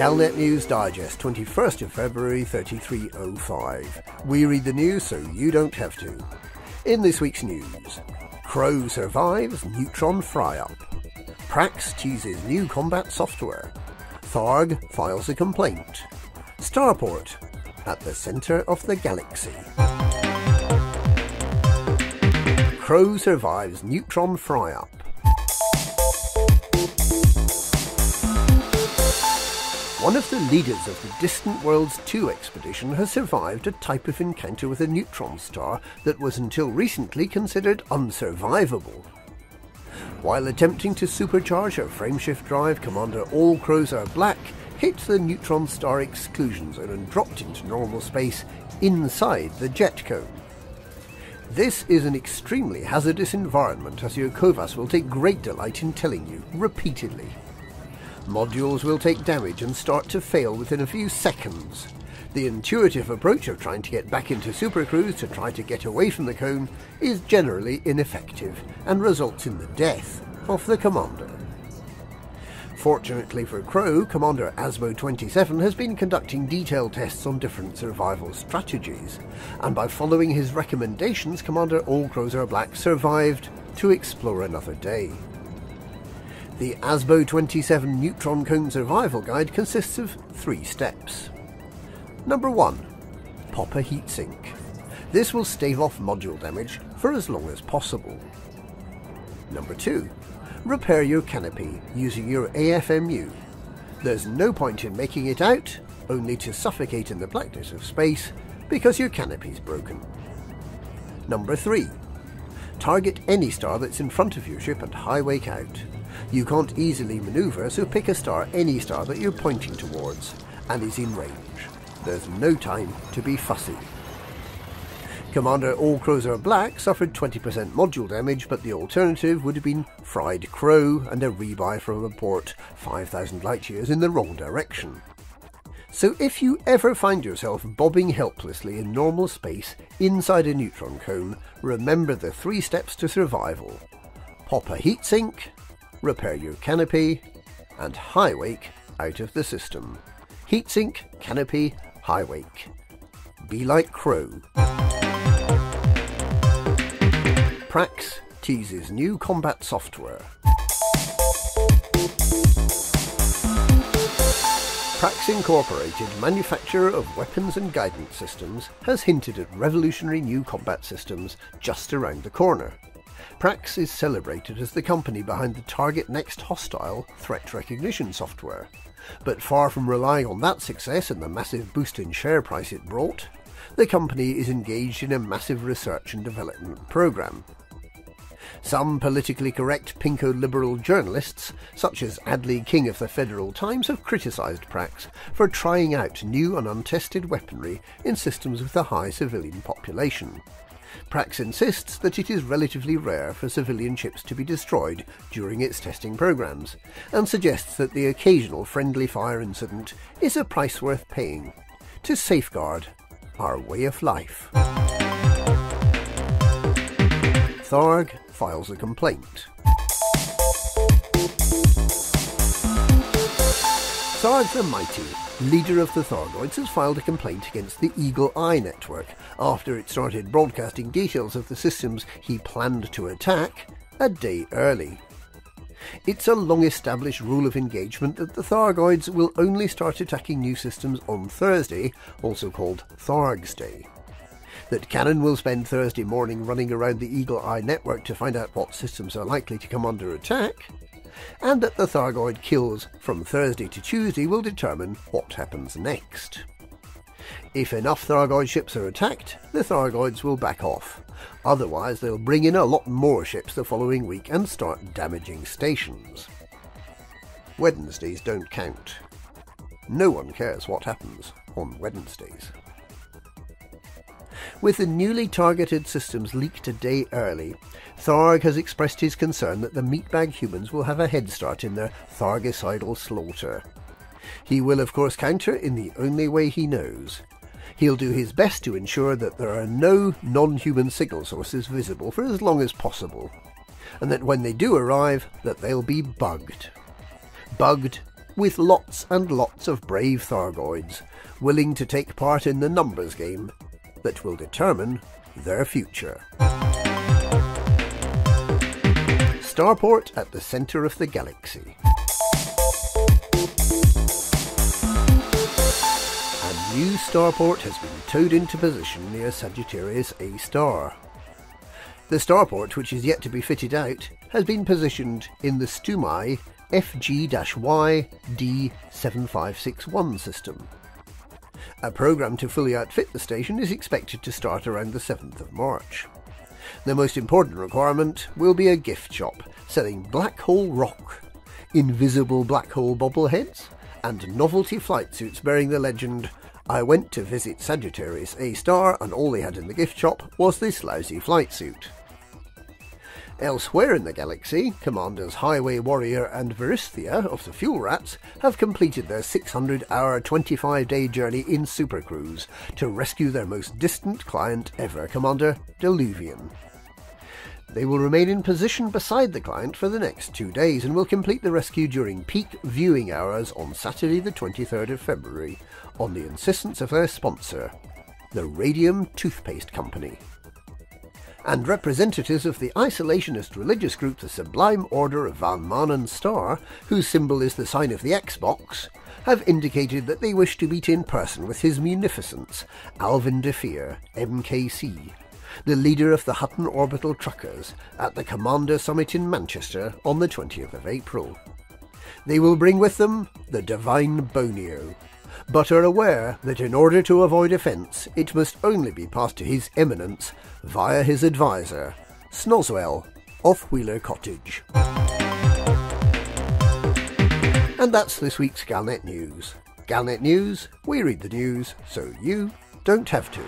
Galnet News Digest, 21st of February 3305. We read the news so you don't have to. In this week's news, Crow survives Neutron fry-up. Prax teases new combat software. Tharg files a complaint. Starport, at the centre of the galaxy. Crow survives Neutron fry-up. One of the leaders of the Distant Worlds 2 expedition has survived a type of encounter with a neutron star that was until recently considered unsurvivable. While attempting to supercharge her frameshift drive, Commander All Crows Are Black hit the neutron star exclusion zone and dropped into normal space inside the jet cone. This is an extremely hazardous environment, as your Kovas will take great delight in telling you repeatedly. Modules will take damage and start to fail within a few seconds. The intuitive approach of trying to get back into supercruise to try to get away from the cone is generally ineffective and results in the death of the commander. Fortunately for Crow, Commander Asmo-27 has been conducting detailed tests on different survival strategies, and by following his recommendations, Commander All Crows Are Black survived to explore another day. The Asmo-27 Neutron Cone Survival Guide consists of 3 steps. Number 1. Pop a heatsink. This will stave off module damage for as long as possible. Number 2. Repair your canopy using your AFMU. There's no point in making it out, only to suffocate in the blackness of space because your canopy's broken. Number 3. Target any star that's in front of your ship and high wake out. You can't easily manoeuvre, so pick a star, any star that you're pointing towards and is in range. There's no time to be fussy. Commander All Crows Are Black suffered 20% module damage, but the alternative would have been fried Crow and a rebuy from a port 5,000 light years in the wrong direction. So if you ever find yourself bobbing helplessly in normal space inside a neutron cone, remember the 3 steps to survival. Pop a heatsink, repair your canopy, and high wake out of the system. Heatsink, canopy, high wake. Be like Crow. Prax teases new combat software. Prax Incorporated, manufacturer of weapons and guidance systems, has hinted at revolutionary new combat systems just around the corner. Prax is celebrated as the company behind the Target Next Hostile threat recognition software. But far from relying on that success and the massive boost in share price it brought, the company is engaged in a massive research and development program. Some politically correct pinko-liberal journalists, such as Adley King of the Federal Times, have criticised Prax for trying out new and untested weaponry in systems with a high civilian population. Prax insists that it is relatively rare for civilian ships to be destroyed during its testing programs, and suggests that the occasional friendly fire incident is a price worth paying to safeguard our way of life. Tharg files a complaint. Tharg the Mighty, leader of the Thargoids, has filed a complaint against the Eagle Eye network after it started broadcasting details of the systems he planned to attack a day early. It's a long-established rule of engagement that the Thargoids will only start attacking new systems on Thursday, also called Tharg's Day. That Cannon will spend Thursday morning running around the Eagle Eye network to find out what systems are likely to come under attack, and that the Thargoid kills from Thursday to Tuesday will determine what happens next. If enough Thargoid ships are attacked, the Thargoids will back off. Otherwise, they'll bring in a lot more ships the following week and start damaging stations. Wednesdays don't count. No one cares what happens on Wednesdays. With the newly targeted systems leaked a day early, Tharg has expressed his concern that the meatbag humans will have a head start in their Thargicidal slaughter. He will of course counter in the only way he knows. He'll do his best to ensure that there are no non-human signal sources visible for as long as possible, and that when they do arrive, that they'll be bugged. Bugged with lots and lots of brave Thargoids willing to take part in the numbers game that will determine their future. Starport at the centre of the galaxy. A new starport has been towed into position near Sagittarius A star. The starport, which is yet to be fitted out, has been positioned in the Stumai FG-Y D7561 system. A programme to fully outfit the station is expected to start around the 7th of March. The most important requirement will be a gift shop selling black hole rock, invisible black hole bobbleheads, and novelty flight suits bearing the legend, "I went to visit Sagittarius A star and all they had in the gift shop was this lousy flight suit." Elsewhere in the galaxy, Commanders Highway Warrior and Veristhia of the Fuel Rats have completed their 600-hour 25-day journey in Supercruise to rescue their most distant client ever, Commander Diluvian. They will remain in position beside the client for the next 2 days and will complete the rescue during peak viewing hours on Saturday the 23rd of February on the insistence of their sponsor, the Radium Toothpaste Company. And representatives of the isolationist religious group the Sublime Order of Van Manen Star, whose symbol is the sign of the Xbox, have indicated that they wish to meet in person with His Munificence, Alvin DeFeer, MKC, the leader of the Hutton Orbital Truckers, at the Commander Summit in Manchester on the 20th of April. They will bring with them the Divine Bonio, but are aware that in order to avoid offence, it must only be passed to His Eminence via his advisor, Snoswell of Wheeler Cottage. And that's this week's Galnet News. Galnet News, we read the news so you don't have to.